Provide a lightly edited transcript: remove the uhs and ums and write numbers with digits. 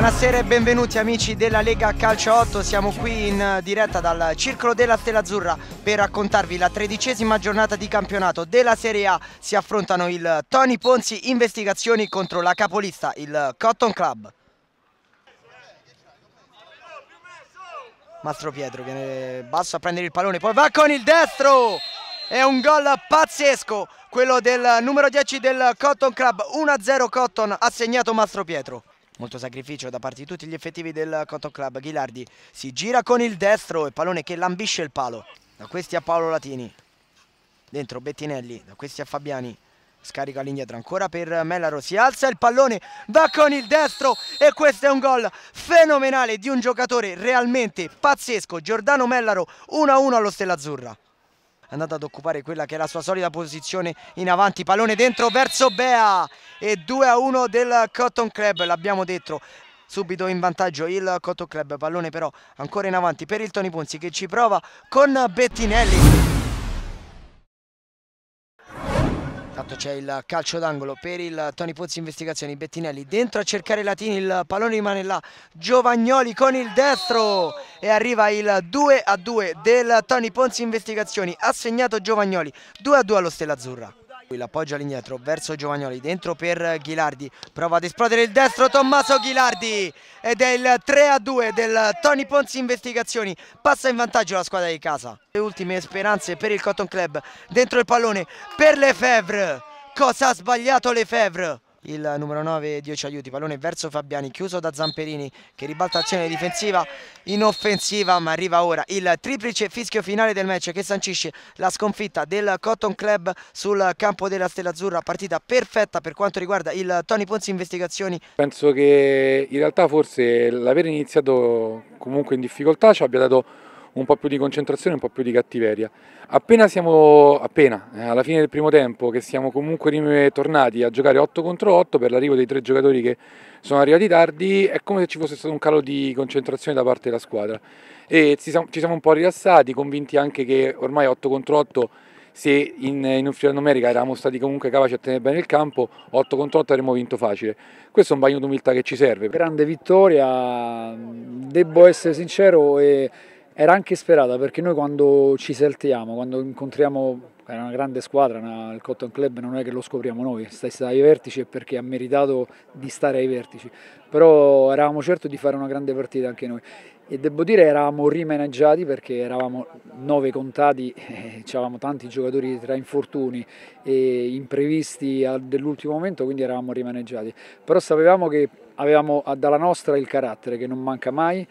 Buonasera e benvenuti amici della Lega Calcio 8, siamo qui in diretta dal Circolo della Stella Azzurra per raccontarvi la 13ª giornata di campionato della Serie A. Si affrontano il Tony Ponzi Investigazioni contro la capolista, il Cotton Club. Mastro Pietro viene basso a prendere il pallone, poi va con il destro! È un gol pazzesco, quello del numero 10 del Cotton Club, 1-0 Cotton, ha segnato Mastro Pietro. Molto sacrificio da parte di tutti gli effettivi del Cotton Club. Ghilardi si gira con il destro, il pallone che lambisce il palo. Da questi a Paolo Latini, dentro Bettinelli, da questi a Fabiani. Scarica all'indietro ancora per Mellaro, si alza il pallone, va con il destro e questo è un gol fenomenale di un giocatore realmente pazzesco, Giordano Mellaro, 1-1 allo Stella Azzurra. È andato ad occupare quella che è la sua solita posizione in avanti, pallone dentro verso Bea e 2-1 del Cotton Club, l'abbiamo detto. Subito in vantaggio il Cotton Club, pallone però ancora in avanti per il Tony Ponzi che ci prova con Bettinelli. Intanto c'è il calcio d'angolo per il Tony Ponzi Investigazioni, Bettinelli dentro a cercare Latini, il pallone rimane là, Giovagnoli con il destro e arriva il 2-2 del Tony Ponzi Investigazioni, ha segnato Giovagnoli, 2-2 allo Stella Azzurra. L'appoggio all'indietro verso Giovagnoli, dentro per Ghilardi, prova ad esplodere il destro Tommaso Ghilardi ed è il 3-2 del Tony Ponzi Investigazioni, passa in vantaggio la squadra di casa. Le ultime speranze per il Cotton Club, dentro il pallone per Lefebvre, cosa ha sbagliato Lefebvre? Il numero 9 Dio ci aiuti, pallone verso Fabiani, chiuso da Zamperini che ribalta azione difensiva in offensiva, ma arriva ora il triplice fischio finale del match che sancisce la sconfitta del Cotton Club sul campo della Stella Azzurra. Partita perfetta per quanto riguarda il Tony Ponzi Investigazioni. Penso che in realtà forse l'aver iniziato comunque in difficoltà ci abbia dato un po' più di concentrazione, un po' più di cattiveria. Appena alla fine del primo tempo, che siamo comunque tornati a giocare 8 contro 8 per l'arrivo dei 3 giocatori che sono arrivati tardi, è come se ci fosse stato un calo di concentrazione da parte della squadra e ci siamo un po' rilassati, convinti anche che ormai 8 contro 8, se in inferiorità numerica eravamo stati comunque capaci a tenere bene il campo, 8 contro 8 avremmo vinto facile. Questo è un bagno d'umiltà che ci serve. Grande vittoria, devo essere sincero, era anche sperata, perché noi quando ci saltiamo, quando incontriamo, è una grande squadra, il Cotton Club non è che lo scopriamo noi, sta ai vertici è perché ha meritato di stare ai vertici, però eravamo certi di fare una grande partita anche noi e devo dire eravamo rimaneggiati perché eravamo 9 contati, avevamo tanti giocatori tra infortuni e imprevisti dell'ultimo momento, quindi eravamo rimaneggiati, però sapevamo che avevamo dalla nostra il carattere che non manca mai.